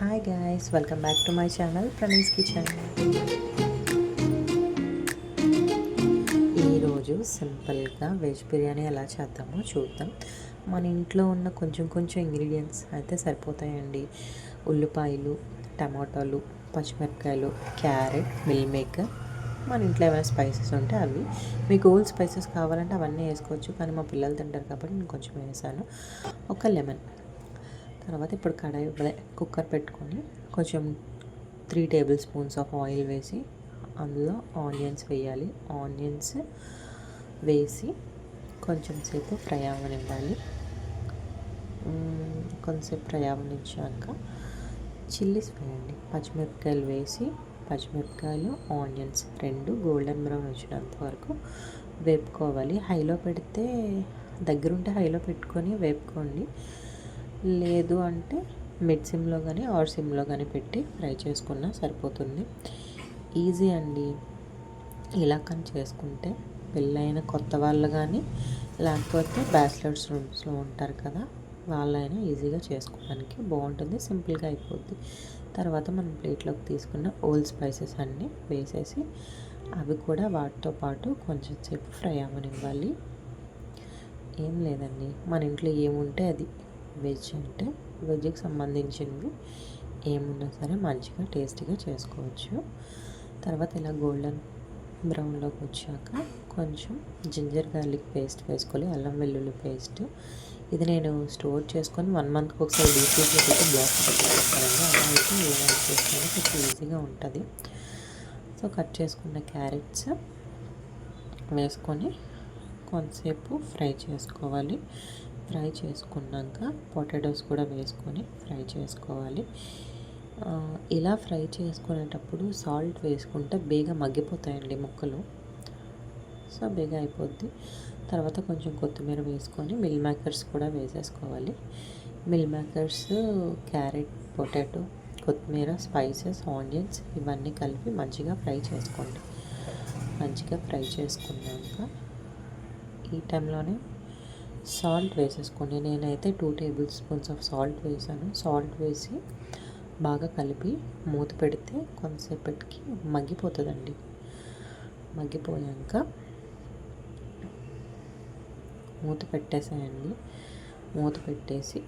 Hi guys, welcome back to my channel Pranee's kitchen. ఈరోజు సింపుల్గా veg biryani ఎలా చేద్దామో చూద్దాం. మన ఇంట్లో ఉన్న కొంచెం కొంచెం ఇంగ్రీడియంట్స్ అయితే సరిపోతాయండి. ఉల్లిపాయలు, టమాటాలు, పచ్చిమిరపకాయలు, క్యారెట్, మిల్ మేకర్, మన ఇంట్లో ఏమైనా స్పైసెస్ ఉంటే అవి. మీకు ఓల్డ్ స్పైసెస్ కావాలంటే అవన్నీ వేసుకోవచ్చు, కానీ మా పిల్లలు తింటారు కాబట్టి నేను కొంచెం వేసాను. ఒక లెమన్. తర్వాత ఇప్పుడు కుక్కర్ పెట్టుకొని కొంచెం 3 టేబుల్ స్పూన్స్ ఆఫ్ ఆయిల్ వేసి అందులో ఆనియన్స్ వేయాలి. ఆనియన్స్ వేసి కొంచెం సేపు ఫ్రై అవ్వనివ్వాలి. కొంచెంసేపు ఫ్రై అవ్వనిచ్చాక చిల్లీస్ వేయండి. పచ్చిమిరపకాయలు వేసి పచ్చిమిరపకాయలు, ఆనియన్స్ రెండు గోల్డెన్ బ్రౌన్ వచ్చినంత వరకు వేపుకోవాలి. హైలో పెడితే దగ్గరుంటే హైలో పెట్టుకొని వేపుకోండి, లేదు అంటే మిడ్ సిమ్లో కానీ ఆర్ సిమ్లో కానీ పెట్టి ఫ్రై చేసుకున్నా సరిపోతుంది. ఈజీ అండి. ఇలా కానీ చేసుకుంటే పెళ్ళైన కొత్త వాళ్ళు కానీ లేకపోతే బ్యాచిలర్స్ రూమ్స్లో ఉంటారు కదా, వాళ్ళైనా ఈజీగా చేసుకోవడానికి బాగుంటుంది, సింపుల్గా అయిపోద్ది. తర్వాత మనం ప్లేట్లోకి తీసుకున్న ఓల్డ్ స్పైసెస్ అన్నీ వేసేసి అవి కూడా వాటితో పాటు కొంచెం సేపు ఫ్రై అవ్వనివ్వాలి. ఏం లేదండి, మన ఇంట్లో ఏముంటే అది. వెజ్ అంటే వెజ్కి సంబంధించినవి ఏమున్నా సరే మంచిగా టేస్టీగా చేసుకోవచ్చు. తర్వాత ఇలా గోల్డెన్ బ్రౌన్లోకి వచ్చాక కొంచెం జింజర్ గార్లిక్ పేస్ట్ వేసుకోవాలి, అల్లం వెల్లుల్లి పేస్ట్. ఇది నేను స్టోర్ చేసుకొని 1 మంత్కి ఒకసారి డీపీలో పెట్టి బ్లాక్ పెట్టుకుంటానండి. అలా అయితే ఏమైనా చేసుకొని కొంచెం ఈజీగా ఉంటుంది. సో కట్ చేసుకున్న క్యారెట్స్ వేసుకొని కొంతసేపు ఫ్రై చేసుకోవాలి. ఫ్రై చేసుకున్నాక పొటాటోస్ కూడా వేసుకొని ఫ్రై చేసుకోవాలి. ఇలా ఫ్రై చేసుకునేటప్పుడు సాల్ట్ వేసుకుంటే బేగా మగ్గిపోతాయండి ముక్కలు, సో బేగా అయిపోద్ది. తర్వాత కొంచెం కొత్తిమీర వేసుకొని మిల్ మేకర్స్ కూడా వేసేసుకోవాలి. మిల్ మేకర్స్, క్యారెట్, పొటాటో, కొత్తిమీర, స్పైసెస్, ఆనియన్స్ ఇవన్నీ కలిపి మంచిగా ఫ్రై చేసుకోండి. మంచిగా ఫ్రై చేసుకున్నాక ఈ టైంలోనే సాల్ట్ వేసేసుకోండి. నేనైతే 2 టేబుల్ స్పూన్స్ ఆఫ్ సాల్ట్ వేసాను. సాల్ట్ వేసి బాగా కలిపి మూత పెడితే కొంతసేపటికి మగ్గిపోతుందండి. మగ్గిపోయాక మూత పెట్టేసేయండి. మూత పెట్టేసి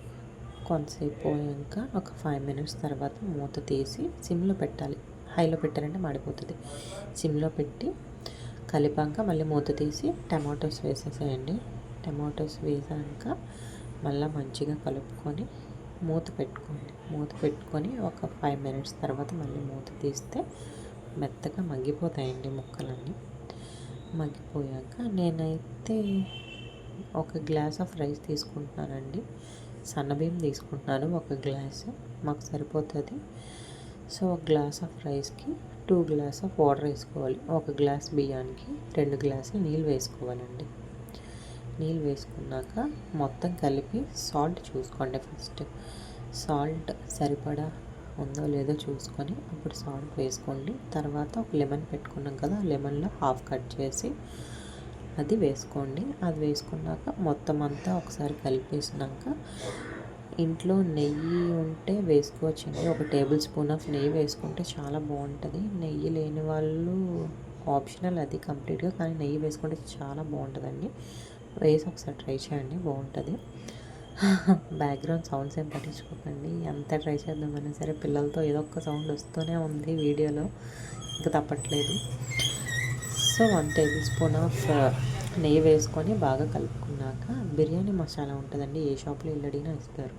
కొంతసేపు పోయాక ఒక 5 మినిట్స్ తర్వాత మూత తీసి సిమ్లో పెట్టాలి. హైలో పెట్టారంటే మాడిపోతుంది. సిమ్లో పెట్టి కలిపాక మళ్ళీ మూత తీసి టమాటోస్ వేసేసేయండి. టమాటోస్ వేసాక మళ్ళీ మంచిగా కలుపుకొని మూత పెట్టుకోండి. మూత పెట్టుకొని ఒక 5 మినిట్స్ తర్వాత మళ్ళీ మూత తీస్తే మెత్తగా మగ్గిపోతాయండి ముక్కలన్నీ. మగ్గిపోయాక నేనైతే ఒక గ్లాస్ ఆఫ్ రైస్ తీసుకుంటున్నానండి. సన్నబియ్యం తీసుకుంటున్నాను, ఒక గ్లాసు మాకు సరిపోతుంది. సో ఒక గ్లాస్ ఆఫ్ రైస్కి 2 గ్లాస్ ఆఫ్ వాటర్ వేసుకోవాలి. ఒక గ్లాస్ బియ్యానికి 2 గ్లాసులు నీళ్ళు వేసుకోవాలండి. నీళ్ళు వేసుకున్నాక మొత్తం కలిపి సాల్ట్ చూసుకోండి. ఫస్ట్ సాల్ట్ సరిపడా ఉందో లేదో చూసుకొని అప్పుడు సాల్ట్ వేసుకోండి. తర్వాత ఒక లెమన్ పెట్టుకున్నాం కదా, లెమన్లో హాఫ్ కట్ చేసి అది వేసుకోండి. అది వేసుకున్నాక మొత్తం అంతా ఒకసారి కలిపేసినాక ఇంట్లో నెయ్యి ఉంటే వేసుకోవచ్చండి. ఒక టేబుల్ స్పూన్ ఆఫ్ నెయ్యి వేసుకుంటే చాలా బాగుంటుంది. నెయ్యి లేని వాళ్ళు ఆప్షనల్, అది కంప్లీట్గా, కానీ నెయ్యి వేసుకుంటే చాలా బాగుంటుందండి. వేసి ఒకసారి ట్రై చేయండి, బాగుంటుంది. బ్యాక్గ్రౌండ్ సౌండ్స్ ఏం పట్టించుకోకండి. ఎంత ట్రై చేద్దామన్నా సరే పిల్లలతో ఏదో ఒక సౌండ్ వస్తూనే ఉంది వీడియోలో, ఇంకా తప్పట్లేదు. సో 1 టేబుల్ స్పూన్ ఆఫ్ నెయ్యి వేసుకొని బాగా కలుపుకున్నాక బిర్యానీ మసాలా ఉంటుందండి, ఏ షాప్లో అడిగినా ఇస్తారు.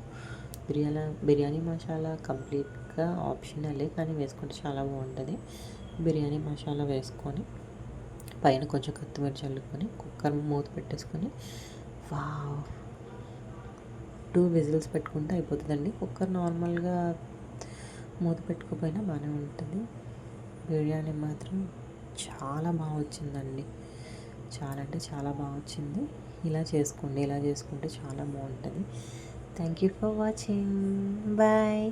బిర్యానీ మసాలా కంప్లీట్గా ఆప్షనలే, కానీ వేసుకుంటే చాలా బాగుంటుంది. బిర్యానీ మసాలా వేసుకొని పైన కొంచెం కొత్తిమీర చల్లుకొని కుక్కర్ మూత పెట్టేసుకొని 2 విజిల్స్ పెట్టుకుంటే అయిపోతుందండి. కుక్కర్ నార్మల్గా మూత పెట్టుకోపోయినా బాగానే ఉంటుంది. బిర్యానీ మాత్రం చాలా బాగా వచ్చిందండి, చాలా అంటే చాలా బాగా వచ్చింది. ఇలా చేసుకోండి, ఇలా చేసుకుంటే చాలా బాగుంటుంది. Thank you for watching. Bye.